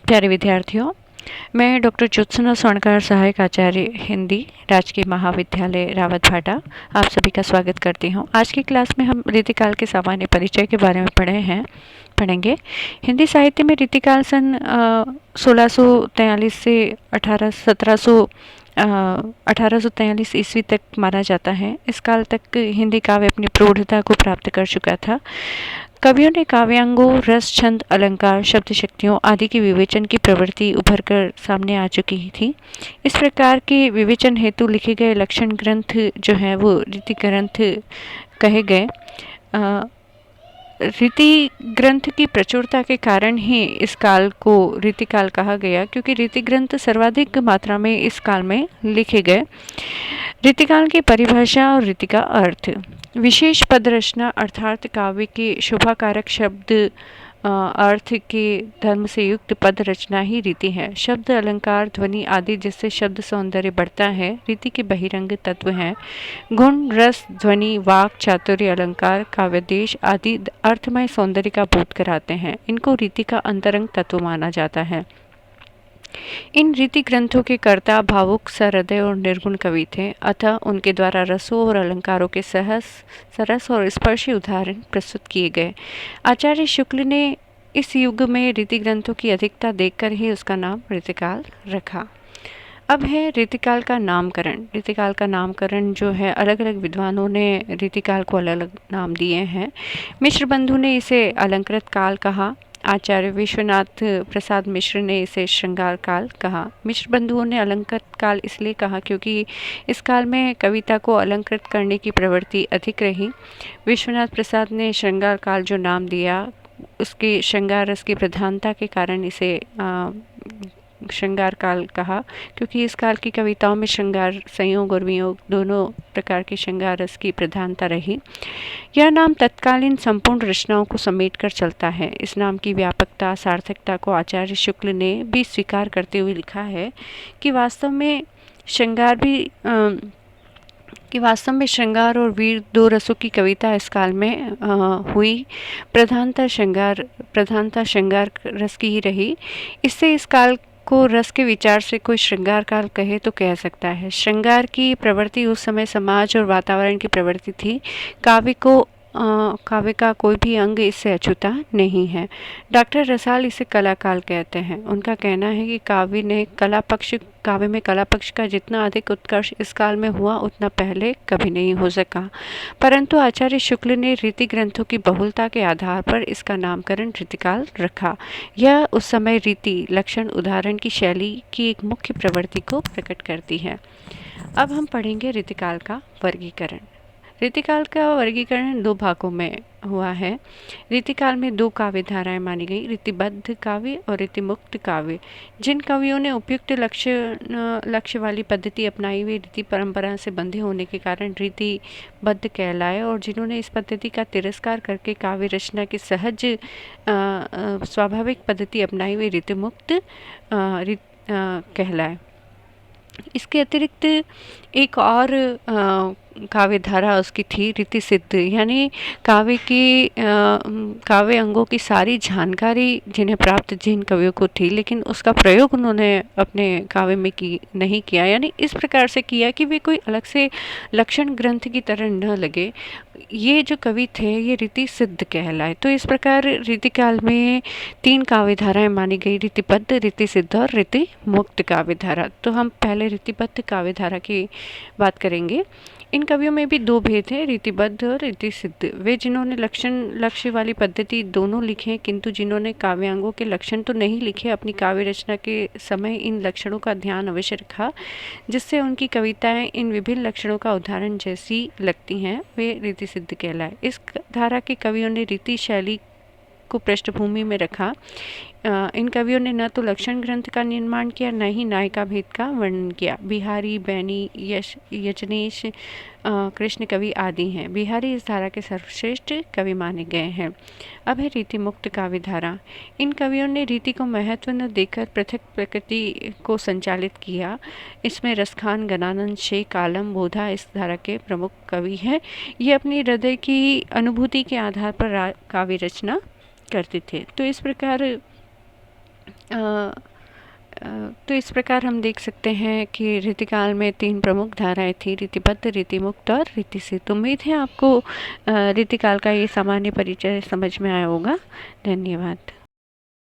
प्यारे विद्यार्थियों, मैं डॉक्टर ज्योत्सना स्वर्णकार, सहायक आचार्य हिंदी, राजकीय महाविद्यालय रावतभाटा, आप सभी का स्वागत करती हूँ। आज की क्लास में हम रीतिकाल के सामान्य परिचय के बारे में पढ़ेंगे। हिंदी साहित्य में रीतिकाल सन 1643 से 1843 ईस्वी तक माना जाता है। इस काल तक हिंदी काव्य अपनी प्रौढ़ता को प्राप्त कर चुका था। कवियों ने काव्यांगों, रस, छंद, अलंकार, शब्द शक्तियों आदि के विवेचन की प्रवृत्ति उभर कर सामने आ चुकी थी। इस प्रकार के विवेचन हेतु लिखे गए लक्षण ग्रंथ जो हैं वो रीति ग्रंथ कहे गए। रीति ग्रंथ की प्रचुरता के कारण ही इस काल को रीतिकाल कहा गया, क्योंकि रीति ग्रंथ सर्वाधिक मात्रा में इस काल में लिखे गए। रीतिकाल की परिभाषा और रीति का अर्थ। विशेष पद रचना अर्थात काव्य के शोभाकारक शब्द अर्थ के धर्म से युक्त पद रचना ही रीति है। शब्द, अलंकार, ध्वनि आदि जिससे शब्द सौंदर्य बढ़ता है, रीति के बहिरंग तत्व हैं। गुण, रस, ध्वनि, वाक, चातुर्य, अलंकार, काव्यदेश आदि अर्थमय सौंदर्य का बोध कराते हैं। इनको रीति का अंतरंग तत्व माना जाता है। इन रीति ग्रंथों के कर्ता भावुक, सहृदय और निर्गुण कवि थे, अतः उनके द्वारा रसों और अलंकारों के सरस और स्पर्शी उदाहरण प्रस्तुत किए गए। आचार्य शुक्ल ने इस युग में रीति ग्रंथों की अधिकता देखकर ही उसका नाम रीतिकाल रखा। अब है रीतिकाल का नामकरण। रीतिकाल का नामकरण जो है, अलग अलग विद्वानों ने रीतिकाल को अलग अलग नाम दिए हैं। मिश्र बंधु ने इसे अलंकृत काल कहा। आचार्य विश्वनाथ प्रसाद मिश्र ने इसे श्रृंगार काल कहा। मिश्र बंधुओं ने अलंकृत काल इसलिए कहा क्योंकि इस काल में कविता को अलंकृत करने की प्रवृत्ति अधिक रही। विश्वनाथ प्रसाद ने श्रृंगार काल जो नाम दिया, उसके श्रृंगार रस की प्रधानता के कारण इसे श्रृंगार काल कहा, क्योंकि इस काल की कविताओं में श्रृंगार, संयोग और वियोग दोनों प्रकार के श्रृंगार रस की प्रधानता रही। यह नाम तत्कालीन संपूर्ण रचनाओं को समेटकर चलता है। इस नाम की व्यापकता, सार्थकता को आचार्य शुक्ल ने भी स्वीकार करते हुए लिखा है कि वास्तव में श्रृंगार और वीर दो रसों की कविता इस काल में हुई। प्रधानता श्रृंगार रस की ही रही। इससे इस काल को रस के विचार से कोई श्रृंगार काल कहे तो कह सकता है। श्रृंगार की प्रवृत्ति उस समय समाज और वातावरण की प्रवृत्ति थी। काव्य का कोई भी अंग इससे अछूता नहीं है। डॉक्टर रसाल इसे कला काल कहते हैं। उनका कहना है कि काव्य में कला पक्ष का जितना अधिक उत्कर्ष इस काल में हुआ, उतना पहले कभी नहीं हो सका। परंतु आचार्य शुक्ल ने रीति ग्रंथों की बहुलता के आधार पर इसका नामकरण रीतिकाल रखा। यह उस समय रीति, लक्षण, उदाहरण की शैली की एक मुख्य प्रवृत्ति को प्रकट करती है। अब हम पढ़ेंगे रीतिकाल का वर्गीकरण। रीतिकाल का वर्गीकरण दो भागों में हुआ है। रीतिकाल में दो काव्य धाराएं मानी गई, रीतिबद्ध काव्य और रीतिमुक्त काव्य। जिन कवियों ने उपयुक्त लक्ष्य वाली पद्धति अपनाई वे रीति परंपरा से बंधे होने के कारण रीतिबद्ध कहलाए, और जिन्होंने इस पद्धति का तिरस्कार करके काव्य रचना की सहज स्वाभाविक पद्धति अपनाई वे रीतिमुक्त कहलाए। इसके अतिरिक्त एक और काव्य धारा उसकी थी रीति सिद्ध, यानी काव्य अंगों की सारी जानकारी जिन्हें प्राप्त जिन कवियों को थी, लेकिन उसका प्रयोग उन्होंने अपने काव्य में नहीं किया, यानी इस प्रकार से किया कि वे कोई अलग से लक्षण ग्रंथ की तरह न लगे। ये जो कवि थे ये रीति सिद्ध कहलाए। तो इस प्रकार रीतिकाल में तीन काव्य धाराएं मानी गई, रीतिबद्ध, रीति सिद्ध और रीति मुक्त काव्य धारा। तो हम पहले रीतिबद्ध काव्य धारा की बात करेंगे। इन कवियों में भी दो भेद हैं, रीतिबद्ध और रीति सिद्ध। वे जिन्होंने लक्ष्य वाली पद्धति दोनों लिखे, किंतु जिन्होंने काव्यांगों के लक्षण तो नहीं लिखे, अपनी काव्य रचना के समय इन लक्षणों का ध्यान अवश्य रखा, जिससे उनकी कविताएं इन विभिन्न लक्षणों का उदाहरण जैसी लगती हैं, वे रीति सिद्ध कहलाए। इस धारा के कवियों ने रीति शैली को पृष्ठभूमि में रखा। इन कवियों ने न तो लक्षण ग्रंथ का निर्माण किया, न ही नायिका भेद का वर्णन किया। बिहारी, बैनी, यचनेश, कृष्ण कवि आदि हैं। बिहारी इस धारा के सर्वश्रेष्ठ कवि माने गए हैं। अब है रीति मुक्त काव्य धारा। इन कवियों ने रीति को महत्व न देकर पृथक प्रकृति को संचालित किया। इसमें रसखान, गणानंद, शेख आलम, बोधा इस धारा के प्रमुख कवि हैं। ये अपनी हृदय की अनुभूति के आधार पर काव्य रचना करते थे। तो इस प्रकार अ, तो इस प्रकार हम देख सकते हैं कि रीतिकाल में 3 प्रमुख धाराएँ थी, रीतिबद्ध, रीतिमुक्त और रीतिसिद्ध। उम्मीद है आपको रीतिकाल का ये सामान्य परिचय समझ में आया होगा। धन्यवाद।